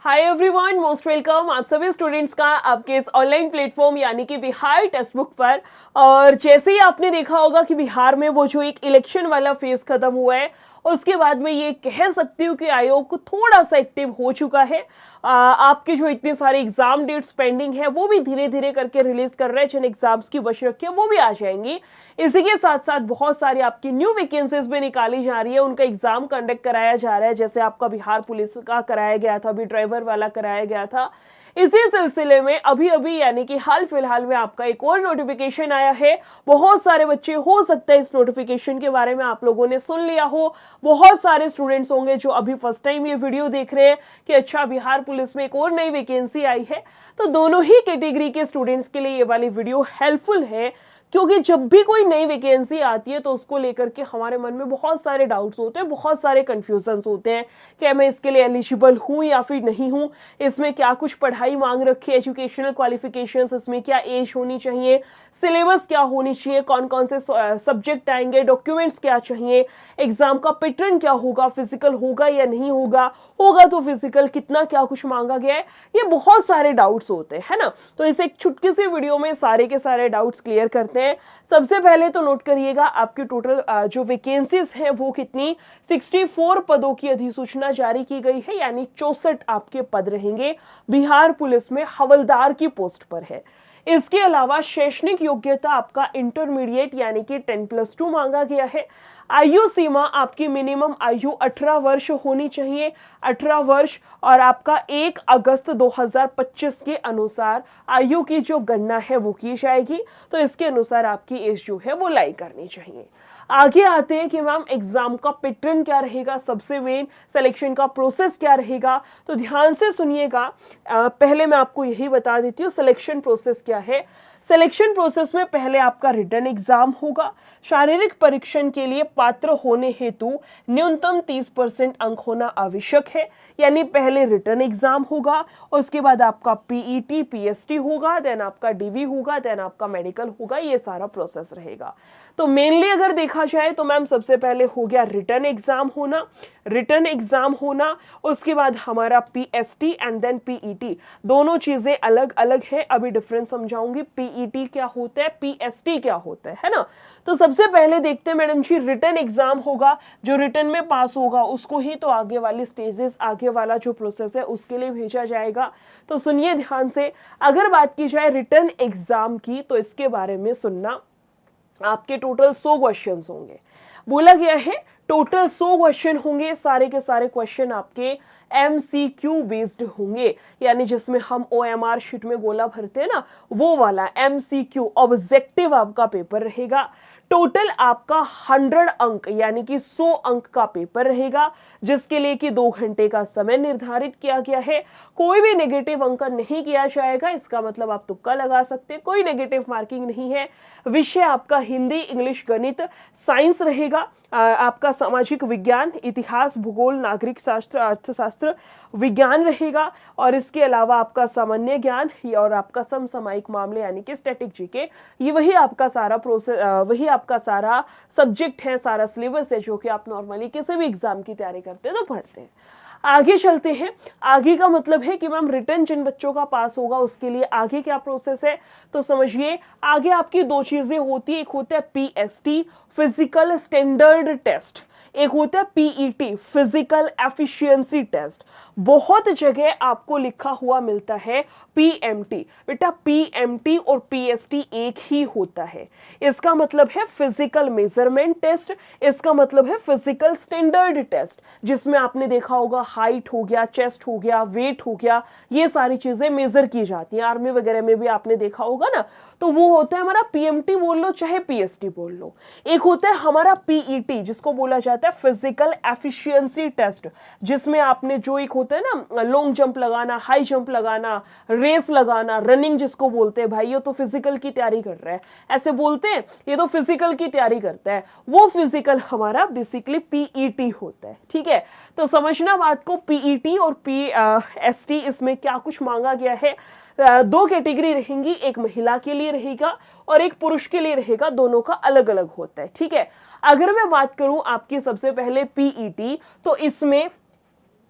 Hi everyone, most welcome आप सभी students का आपके इस ऑनलाइन प्लेटफॉर्म यानी कि बिहार टेक्स्ट बुक पर। और जैसे ही आपने देखा होगा कि बिहार में वो जो एक इलेक्शन वाला फेज खत्म हुआ है, उसके बाद मैं ये कह सकती हूँ कि आयोग थोड़ा सा एक्टिव हो चुका है। आपके जो इतने सारे एग्जाम डेट्स पेंडिंग है वो भी धीरे धीरे करके रिलीज कर रहे हैं। जिन एग्जाम्स की बच रखी है वो भी आ जाएंगी। इसी के साथ साथ बहुत सारी आपकी न्यू वैकेंसीज भी निकाली जा रही है, उनका एग्जाम कंडक्ट कराया जा रहा है। जैसे आपका बिहार पुलिस का कराया गया था, अभी ड्राइवर वाला कराया गया था। इसी सिलसिले में अभी अभी यानी कि हाल फिलहाल में आपका एक और नोटिफिकेशन आया है। बहुत सारे बच्चे, हो सकता है इस नोटिफिकेशन के बारे में आप लोगों ने सुन लिया हो। बहुत सारे स्टूडेंट्स होंगे जो अभी फर्स्ट टाइम ये वीडियो देख रहे हैं कि अच्छा बिहार पुलिस में एक और नई वैकेंसी आई है। तो दोनों ही कैटेगरी के स्टूडेंट्स के लिए ये वाली वीडियो हेल्पफुल है, क्योंकि जब भी कोई नई वैकेंसी आती है तो उसको लेकर के हमारे मन में बहुत सारे डाउट्स होते हैं, बहुत सारे कंफ्यूजन्स होते हैं कि मैं इसके लिए एलिजिबल हूँ या फिर नहीं हूँ, इसमें क्या कुछ पढ़ाई मांग रखी है, एजुकेशनल क्वालिफिकेशंस, इसमें क्या एज होनी चाहिए, सिलेबस क्या होनी चाहिए, कौन कौन से सब्जेक्ट आएंगे, डॉक्यूमेंट्स क्या चाहिए, एग्जाम का पैटर्न क्या होगा, फिजिकल होगा या नहीं होगा, होगा तो फिजिकल कितना, क्या कुछ मांगा गया है, ये बहुत सारे डाउट्स होते हैं, है ना। तो इस एक छुटकी सी वीडियो में सारे के सारे डाउट्स क्लियर करते हैं। सबसे पहले तो नोट करिएगा आपकी टोटल जो वैकेंसीज है वो कितनी, 64 पदों की अधिसूचना जारी की गई है, यानी 64 आपके पद रहेंगे बिहार पुलिस में हवलदार की पोस्ट पर है। इसके अलावा शैक्षणिक योग्यता आपका इंटरमीडिएट यानी कि 10+2 मांगा गया है। आयु सीमा आपकी मिनिमम आयु 18 वर्ष होनी चाहिए, 18 वर्ष। और आपका 1 अगस्त 2025 के अनुसार आयु की जो गणना है वो की जाएगी, तो इसके अनुसार आपकी एज जो है वो लाई करनी चाहिए। आगे आते हैं कि मैम एग्जाम का पैटर्न क्या रहेगा, सबसे मेन सिलेक्शन का प्रोसेस क्या रहेगा। तो ध्यान से सुनिएगा, पहले मैं आपको यही बता देती हूँ सिलेक्शन प्रोसेस क्या है। सिलेक्शन प्रोसेस में पहले आपका रिटन एग्जाम होगा। शारीरिक परीक्षण के लिए पात्र होने हेतु न्यूनतम 30% अंक होना आवश्यक है, यानी पहले रिटन एग्जाम होगा, उसके बाद आपका पीईटी पीएसटी होगा, देन आपका डीवी होगा, देन आपका मेडिकल होगा। ये सारा प्रोसेस रहेगा। तो मेनली अगर देखा जाए तो मैम सबसे पहले हो गया रिटन एग्जाम होना, रिटन एग्जाम होना, उसके बाद हमारा पीएसटी एंड देन पीईटी। दोनों चीजें अलग अलग है, अभी डिफरेंस समझाऊंगी। पीईटी क्या होता है, पीएसटी क्या होता है ना। तो सबसे पहले देखते हैं मैडम जी, रिटन एग्जाम होगा, जो रिटन में पास होगा उसको ही तो आगे वाली स्टेजेस, आगे वाला जो प्रोसेस है उसके लिए भेजा जाएगा। तो सुनिए ध्यान से, अगर बात की जाए रिटन एग्जाम की तो इसके बारे में सुनना। आपके टोटल 100 क्वेश्चंस होंगे, बोला गया है टोटल 100 क्वेश्चन होंगे। सारे के सारे क्वेश्चन आपके एमसीक्यू बेस्ड होंगे, यानी जिसमें हम ओएमआर शीट में गोला भरते हैं ना, वो वाला एमसीक्यू ऑब्जेक्टिव आपका पेपर रहेगा। टोटल आपका 100 अंक यानी कि 100 अंक का पेपर रहेगा, जिसके लिए कि 2 घंटे का समय निर्धारित किया गया है। कोई भी नेगेटिव अंक नहीं किया जाएगा, इसका मतलब आप तुक्का लगा सकते हैं, कोई नेगेटिव मार्किंग नहीं है। विषय आपका हिंदी, इंग्लिश, गणित, साइंस रहेगा, आपका सामाजिक विज्ञान, इतिहास, भूगोल, नागरिक शास्त्र, अर्थशास्त्र, विज्ञान रहेगा। और इसके अलावा आपका सामान्य ज्ञान और आपका समसामयिक मामले यानी कि स्टैटिक जीके, ये वही आपका सारा प्रोसेस, वही आपका सारा सब्जेक्ट है, सारा सिलेबस है जो कि आप नॉर्मली किसी भी एग्जाम की तैयारी करते हैं तो पढ़ते हैं। आगे चलते हैं। आगे का मतलब है कि मैम रिटर्न जिन बच्चों का पास होगा उसके लिए आगे क्या प्रोसेस है, तो समझिए आगे आपकी 2 चीजें होती है। एक होता है पीएसटी फिजिकल स्टैंडर्ड टेस्ट, एक होता है पीईटी फिजिकल एफिशिएंसी टेस्ट। बहुत जगह आपको लिखा हुआ मिलता है पीएमटी। बेटा पीएमटी और पीएसटी एक ही होता है। इसका मतलब है फिजिकल मेजरमेंट टेस्ट, इसका मतलब है फिजिकल स्टैंडर्ड टेस्ट, जिसमें आपने देखा होगा हाइट हो गया, चेस्ट हो गया, वेट हो गया, ये सारी चीजें मेजर की जाती हैं। आर्मी वगैरह में भी आपने देखा होगा ना, तो वो होता है हमारा पीएमटी बोल लो चाहे पीएसटी बोल लो। एक होता है हमारा पीईटी जिसको बोला जाता है फिजिकल एफिशिएंसी टेस्ट, जिसमें आपने जो एक होता है ना लॉन्ग जंप लगाना, हाई जंप लगाना, रेस लगाना, रनिंग जिसको बोलते हैं, भाई ये तो फिजिकल की तैयारी कर रहा है, ऐसे बोलते हैं, ये तो फिजिकल की तैयारी करता है, वो फिजिकल हमारा बेसिकली पीईटी होता है। ठीक है, तो समझना बात को, पीईटी और पीएसटी इसमें क्या कुछ मांगा गया है। 2 कैटेगरी रहेंगी, एक महिला के लिए रहेगा और एक पुरुष के लिए रहेगा, दोनों का अलग अलग होता है। ठीक है, अगर मैं बात करूं आपकी सबसे पहले पीईटी, तो इसमें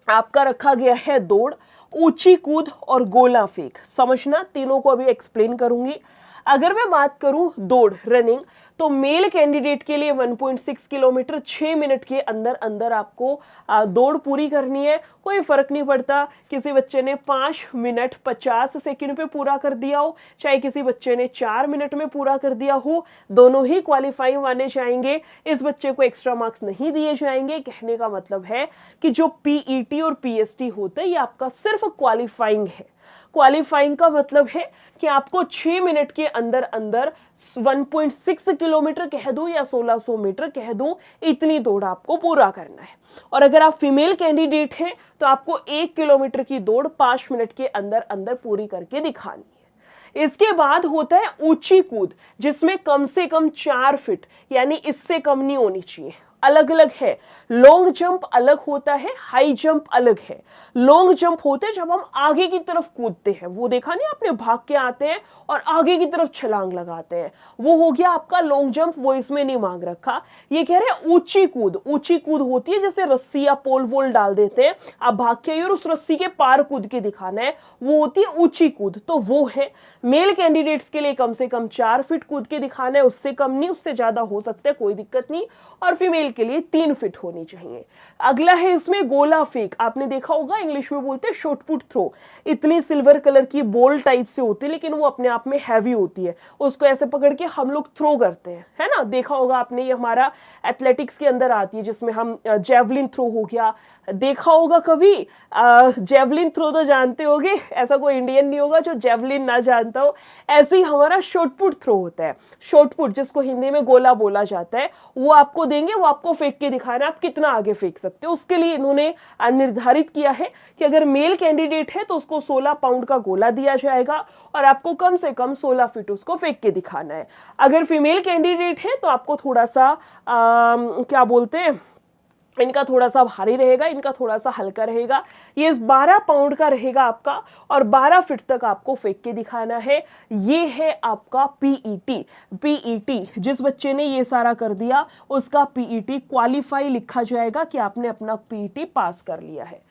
आपका रखा गया है दौड़, ऊंची कूद और गोला फेंक। समझना, तीनों को अभी एक्सप्लेन करूंगी। अगर मैं बात करूं दौड़, रनिंग, तो मेल कैंडिडेट के लिए 1.6 किलोमीटर 6 मिनट के अंदर अंदर आपको दौड़ पूरी करनी है। कोई फर्क नहीं पड़ता किसी बच्चे ने 5 मिनट 50 सेकंड पे पूरा कर दिया हो, चाहे किसी बच्चे ने 4 मिनट में पूरा कर दिया हो, दोनों ही क्वालिफाई माने जाएंगे। इस बच्चे को एक्स्ट्रा मार्क्स नहीं दिए जाएंगे। कहने का मतलब है कि जो पीईटी और पीएसटी होता है ये आपका सिर्फ क्वालिफाइंग है। क्वालिफाइंग का मतलब है कि आपको 6 मिनट के अंदर अंदर 1.6 किलोमीटर कह दूं या 1600 मीटर कह दूं, इतनी दौड़ आपको पूरा करना है। और अगर आप फीमेल कैंडिडेट हैं तो आपको 1 किलोमीटर की दौड़ 5 मिनट के अंदर अंदर पूरी करके दिखानी है। इसके बाद होता है ऊंची कूद, जिसमें कम से कम 4 फीट यानी इससे कम नहीं होनी चाहिए। अलग अलग है, लॉन्ग जंप अलग होता है, हाई जंप अलग है। लॉन्ग जंप होते हैं जब हम आगे की तरफ कूदते हैं, वो देखा नहीं आपने, भाग के आते हैं और आगे की तरफ छलांग लगाते हैं, वो हो गया आपका लॉन्ग जंप, वो इसमें नहीं मांग रखा। ये कह रहे हैं ऊंची कूद। ऊंची कूद होती है जैसे रस्सी या पोल वोल डाल देते हैं, आप भाग के आइए और उस रस्सी के पार कूद के दिखाना है, वो होती है ऊंची कूद। तो वो है मेल कैंडिडेट्स के लिए कम से कम 4 फीट कूद के दिखाना है, उससे कम नहीं, उससे ज्यादा हो सकता है, कोई दिक्कत नहीं। और फीमेल के लिए 3 फीट होनी चाहिए। अगला है इसमें गोला फेंक। आपने देखा होगा इंग्लिश में बोलते हैं शॉट पुट थ्रो। इतनी सिल्वर कलर की बॉल टाइप से होती है, लेकिन वो अपने आप में हैवी होती है, उसको ऐसे पकड़ के हम लोग थ्रो करते हैं, है ना, देखा होगा आपने। ये हमारा एथलेटिक्स के अंदर आती है, जिसमें हम जेवलिन थ्रो हो गया, देखा होगा कभी। जेवलिन थ्रो तो जानते होगे, ऐसा कोई इंडियन नहीं होगा जो जेवलिन ना जानता हो। ऐसे ही हमारा शॉट पुट थ्रो होता है। शॉट पुट, जिसको हिंदी में गोला बोला जाता है, वो आपको देंगे, वो आपको फेंक के दिखाना आप कितना आगे फेंक सकते हो। उसके लिए इन्होंने निर्धारित किया है कि अगर मेल कैंडिडेट है तो उसको 16 पाउंड का गोला दिया जाएगा और आपको कम से कम 16 फीट उसको फेंक के दिखाना है। अगर फीमेल कैंडिडेट है तो आपको थोड़ा सा क्या बोलते हैं, इनका थोड़ा सा भारी रहेगा, इनका थोड़ा सा हल्का रहेगा। ये 12 पाउंड का रहेगा आपका और 12 फीट तक आपको फेंक के दिखाना है। ये है आपका पीईटी। पीईटी, जिस बच्चे ने ये सारा कर दिया उसका पीईटी क्वालिफाई लिखा जाएगा कि आपने अपना पीईटी पास कर लिया है।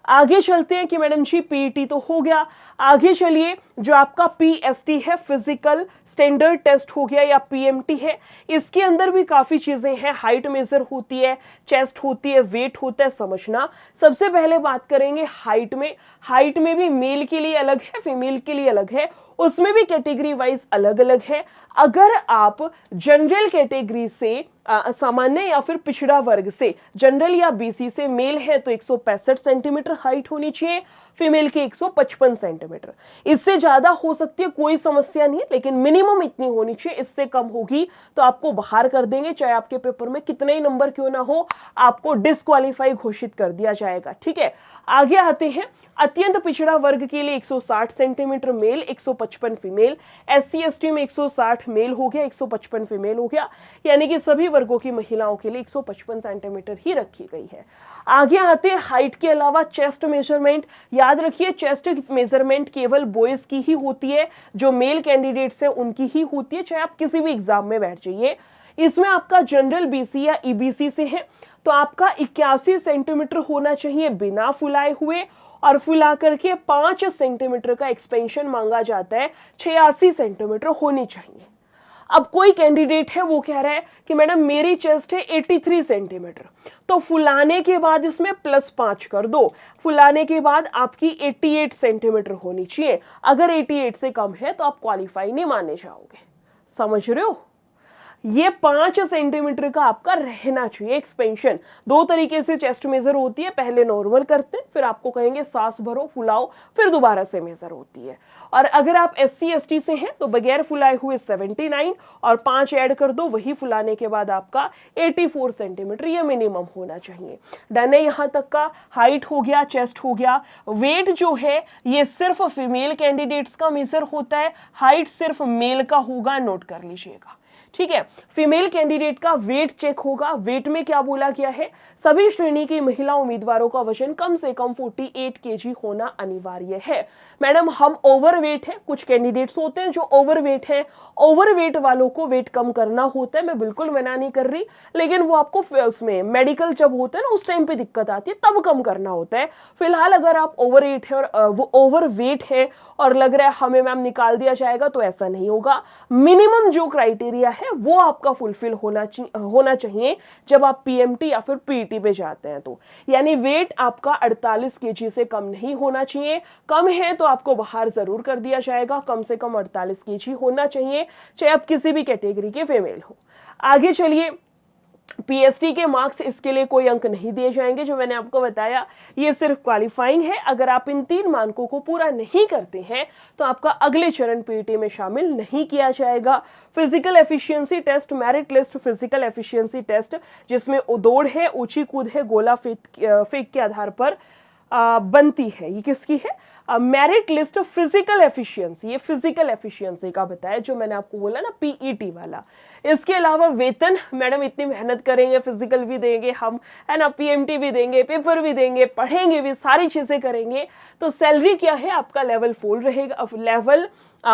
आगे चलते हैं कि मैडम जी पीईटी तो हो गया, आगे चलिए जो आपका पीएसटी है, फिजिकल स्टैंडर्ड टेस्ट हो गया, या पीएमटी है, इसके अंदर भी काफी चीजें हैं। हाइट मेजर होती है, चेस्ट होती है, वेट होता है। समझना, सबसे पहले बात करेंगे हाइट में। हाइट में भी मेल के लिए अलग है, फीमेल के लिए अलग है, उसमें भी कैटेगरी वाइज अलग अलग है। अगर आप जनरल कैटेगरी से सामान्य या फिर पिछड़ा वर्ग से, जनरल या बीसी से मेल है तो 165 सेंटीमीटर हाइट होनी चाहिए, फीमेल की 155 सेंटीमीटर। इससे ज्यादा हो सकती है, कोई समस्या नहीं है, लेकिन मिनिमम इतनी होनी चाहिए। इससे कम होगी तो आपको बाहर कर देंगे, चाहे आपके पेपर में कितने ही नंबर क्यों ना हो, आपको डिस्क्वालीफाई घोषित कर दिया जाएगा। ठीक है, आगे आते हैं। अत्यंत पिछड़ा वर्ग के लिए 160 centimetre male, 155 female. SC ST में 160 मेल हो गया, 155 फीमेल हो गया, यानी कि सभी वर्गों की महिलाओं के लिए 155 सेंटीमीटर ही रखी गई है। आगे आते हैं हाइट के अलावा चेस्ट मेजरमेंट। याद रखिए, चेस्ट मेजरमेंट केवल बॉयज की ही होती है, जो मेल कैंडिडेट्स हैं उनकी ही होती है, चाहे आप किसी भी एग्जाम में बैठ जाइए। इसमें आपका जनरल बीसी या ईबीसी से है तो आपका 81 सेंटीमीटर होना चाहिए बिना फुलाए हुए, और फुला करके 5 सेंटीमीटर का एक्सपेंशन मांगा जाता है, 86 सेंटीमीटर होनी चाहिए। अब कोई कैंडिडेट है वो कह रहा है कि मैडम मेरी चेस्ट है 83 सेंटीमीटर, तो फुलाने के बाद इसमें +5 कर दो, फुलाने के बाद आपकी 88 सेंटीमीटर होनी चाहिए। अगर 88 से कम है तो आप क्वालिफाई नहीं माने जाओगे। समझ रहे हो? ये 5 सेंटीमीटर का आपका रहना चाहिए एक्सपेंशन। 2 तरीके से चेस्ट मेजर होती है, पहले नॉर्मल करते हैं, फिर आपको कहेंगे सांस भरो, फुलाओ, फिर दोबारा से मेजर होती है। और अगर आप एससी एसटी से हैं तो बगैर फुलाए हुए 79 और 5 ऐड कर दो, वही फुलाने के बाद आपका 84 सेंटीमीटर ये मिनिमम होना चाहिए। डन है, यहां तक का हाइट हो गया, चेस्ट हो गया। वेट जो है ये सिर्फ फीमेल कैंडिडेट्स का मेजर होता है, हाइट सिर्फ मेल का होगा, नोट कर लीजिएगा। ठीक है। फीमेल कैंडिडेट का वेट चेक होगा। वेट में क्या बोला गया है, सभी श्रेणी की महिला उम्मीदवारों का वजन कम से कम 48 केजी होना अनिवार्य है। मैडम हम ओवरवेट है, कुछ कैंडिडेट्स होते हैं जो ओवरवेट है, ओवरवेट वालों को वेट कम करना होता है, मैं बिल्कुल मना नहीं कर रही, लेकिन वो आपको उसमें मेडिकल जब होता है ना उस टाइम पे दिक्कत आती है, तब कम करना होता है। फिलहाल अगर आप ओवरवेट है और वो ओवरवेट है और लग रहा है हमें मैम निकाल दिया जाएगा, तो ऐसा नहीं होगा। मिनिमम जो क्राइटेरिया है वो आपका फुलफिल होना चाहिए जब आप पीएमटी या फिर पीटी पे जाते हैं, तो यानी वेट आपका 48 केजी से कम नहीं होना चाहिए। कम है तो आपको बाहर जरूर कर दिया जाएगा, कम से कम 48 केजी होना चाहिए, चाहे आप किसी भी कैटेगरी के फीमेल हो। आगे चलिए, पीएचडी के मार्क्स इसके लिए कोई अंक नहीं दिए जाएंगे, जो मैंने आपको बताया ये सिर्फ क्वालिफाइंग है। अगर आप इन 3 मानकों को पूरा नहीं करते हैं तो आपका अगले चरण पीटी में शामिल नहीं किया जाएगा। Physical efficiency test, merit list physical efficiency test, जिसमें दौड़ है, ऊंची कूद है, गोला फेंक के आधार पर बनती है। ये किसकी है, मेरिट लिस्ट फिजिकल एफिशिएंसी, ये फिजिकल एफिशिएंसी का बताया जो मैंने आपको बोला ना, पीईटी वाला। इसके अलावा वेतन, मैडम इतनी मेहनत करेंगे, फिजिकल भी देंगे हम, है ना, पीएमटी भी देंगे, पेपर भी देंगे, पढ़ेंगे भी, सारी चीजें करेंगे, तो सैलरी क्या है आपका लेवल 4 रहेगा, लेवल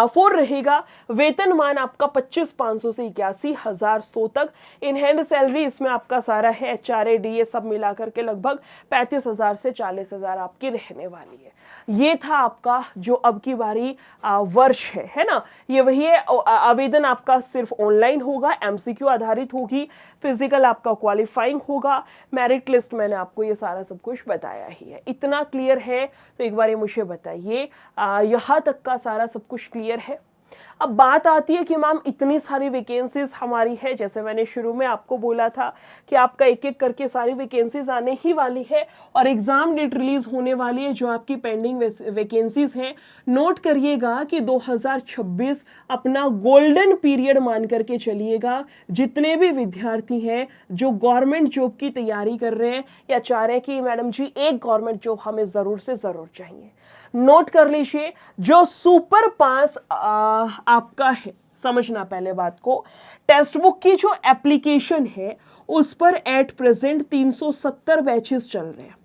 4 रहेगा। वेतनमान आपका 25,500 से 81,100 तक। इन हैंड सैलरी इसमें आपका सारा है, एचआरए डीए सब मिलाकर के लगभग 35,000 से 40,000 आपकी रहने वाली है। ये था आपका जो अब की बारी वर्ष है ना, ये वही है। आवेदन आपका सिर्फ ऑनलाइन होगा, एमसीक्यू आधारित होगी, फिजिकल आपका क्वालिफाइंग होगा, मेरिट लिस्ट मैंने आपको ये सारा सब कुछ बताया ही है। इतना क्लियर है तो एक बार ये मुझे बताइए, यहाँ तक का सारा सब कुछ क्लियर है। अब बात आती है कि मैम इतनी सारी वैकेंसीज हमारी है, जैसे मैंने शुरू में आपको बोला था कि आपका एक एक करके सारी वैकेंसीज आने ही वाली है और एग्जाम डेट रिलीज होने वाली है। जो आपकी पेंडिंग वैकेंसीज हैं, नोट करिएगा कि 2026 अपना गोल्डन पीरियड मान करके चलिएगा। जितने भी विद्यार्थी हैं जो गवर्नमेंट जॉब की तैयारी कर रहे हैं या चाह रहे हैं कि मैडम जी एक गवर्नमेंट जॉब हमें जरूर से जरूर चाहिए, नोट कर लीजिए, जो सुपर पास आपका है, समझना पहले बात को, टेक्स्ट बुक की जो एप्लीकेशन है उस पर एट प्रेजेंट 370 बैचेस चल रहे हैं।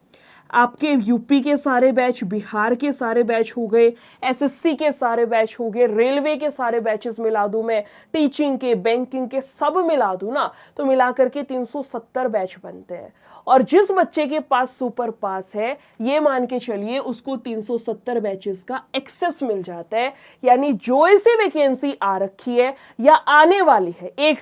आपके यूपी के सारे बैच, बिहार के सारे बैच हो गए, एसएससी के सारे बैच हो गए, रेलवे के सारे बैचेस मिला दूं मैं, टीचिंग के, बैंकिंग के सब मिला दूं ना, तो मिला करके 370 बैच बनते हैं। और जिस बच्चे के पास सुपर पास है, ये मान के चलिए उसको 370 बैचेस का एक्सेस मिल जाता है। यानी जो ऐसी वैकेंसी आ रखी है या आने वाली है, एक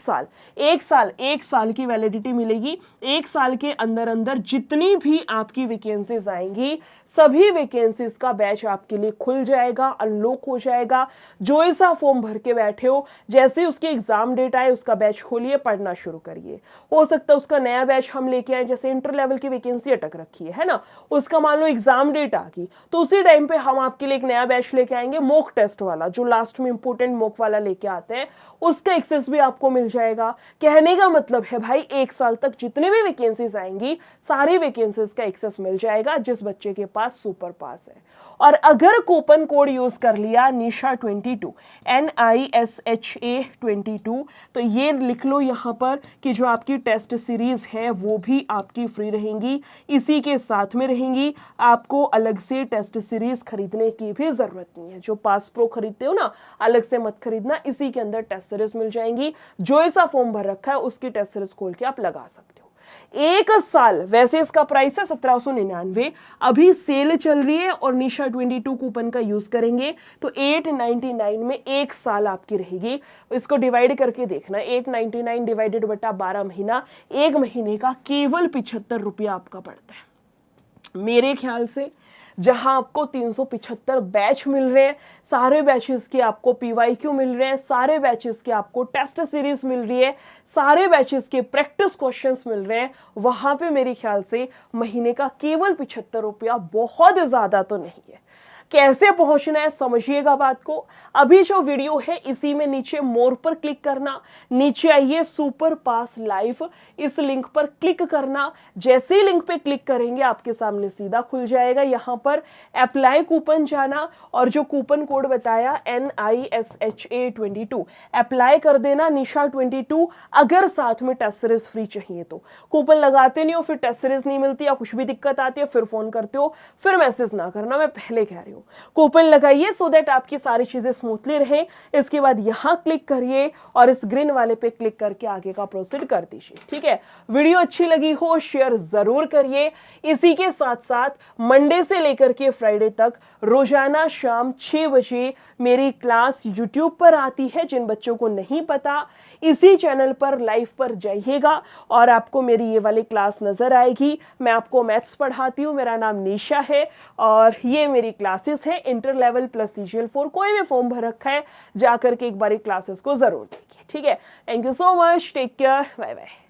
साल की वैलिडिटी मिलेगी। एक साल के अंदर अंदर जितनी भी आपकी वैकेंसीज आएंगी, सभी वैकेंसीज का बैच आपके लिए खुल जाएगा, अनलॉक हो जाएगा। जो ऐसा फॉर्म भर के बैठे हो, जैसे ही उसके एग्जाम डेट आए उसका बैच खोलिए, पढ़ना शुरू करिए। हो सकता है उसका नया बैच हम लेके आए, जैसे इंटर लेवल की वैकेंसी अटक रखी है ना, उसका मान लो एग्जाम डेट आ गई, तो उसी टाइम पे हम आपके लिए एक नया बैच लेके आएंगे, मॉक टेस्ट वाला, जो लास्ट में इंपोर्टेंट मॉक वाला लेके आते हैं, उसका एक्सेस भी आपको मिल जाएगा। कहने का मतलब है भाई, एक साल तक जितने भी वैकेंसीज आएंगी, सारी वैकेंसीज का एक्सेस मिल जाएगा जिस बच्चे के पास सुपर पास है। और अगर कूपन कोड यूज कर लिया निशा 22, NISHA 22, तो ये लिख लो यहां पर कि जो आपकी टेस्ट सीरीज है वो भी आपकी फ्री रहेंगी, इसी के साथ में रहेंगी। आपको अलग से टेस्ट सीरीज खरीदने की भी जरूरत नहीं है। जो पास प्रो खरीदते हो ना, अलग से मत खरीदना, इसी के अंदर टेस्ट सीरीज मिल जाएंगी। जो ऐसा फॉर्म भर रखा है उसकी टेस्ट सीरीज खोल के आप लगा सकते हो। एक साल, वैसे इसका प्राइस है 1799, अभी सेल चल रही है और निशा 22 कूपन का यूज करेंगे तो 899 में एक साल आपकी रहेगी। इसको डिवाइड करके देखना, 899 डिवाइडेड बटा 12 महीना, एक महीने का केवल 75 रुपया आपका पड़ता है। मेरे ख्याल से जहां आपको 375 बैच मिल रहे हैं, सारे बैचेस के आपको पीवाईक्यू मिल रहे हैं, सारे बैचेस के आपको टेस्ट सीरीज मिल रही है, सारे बैचेस के प्रैक्टिस क्वेश्चंस मिल रहे हैं, वहां पे मेरे ख्याल से महीने का केवल 75 रुपया बहुत ज्यादा तो नहीं है। कैसे पहुंचना है समझिएगा बात को। अभी जो वीडियो है इसी में नीचे मोर पर क्लिक करना, नीचे आइए सुपर पास लाइव, इस लिंक पर क्लिक करना। जैसे ही लिंक पे क्लिक करेंगे आपके सामने सीधा खुल जाएगा, यहां पर अप्लाई कूपन जाना और जो कूपन कोड बताया NISHA22 अप्लाई कर देना, निशा 22। अगर साथ में टेस्ट सीरीज फ्री चाहिए तो कूपन लगाते नहीं हो, फिर टेस्ट सीरीज नहीं मिलती या कुछ भी दिक्कत आती है फिर फोन करते हो, फिर मैसेज ना करना, मैं पहले कह रही हूं। कूपन लगाइए सो दैट आपकी सारी चीजें स्मूथली रहे। इसके बाद यहां क्लिक करिए और इस ग्रीन वाले पे क्लिक करके आगे का प्रोसीड कर दीजिए। ठीक है, वीडियो अच्छी लगी हो शेयर जरूर करिए। इसी के साथ साथ मंडे से लेकर के फ्राइडे तक रोजाना शाम 6 बजे मेरी क्लास यूट्यूब पर आती है। जिन बच्चों को नहीं पता इसी चैनल पर लाइव पर जाइएगा और आपको मेरी ये वाली क्लास नजर आएगी। मैं आपको मैथ्स पढ़ाती हूँ, मेरा नाम निशा है और ये मेरी क्लासेस है इंटर लेवल प्लस CGL4। कोई भी फॉर्म भर रखा है जाकर के एक बारी क्लासेस को जरूर देखिए। ठीक है, thank you so much, take care, bye bye.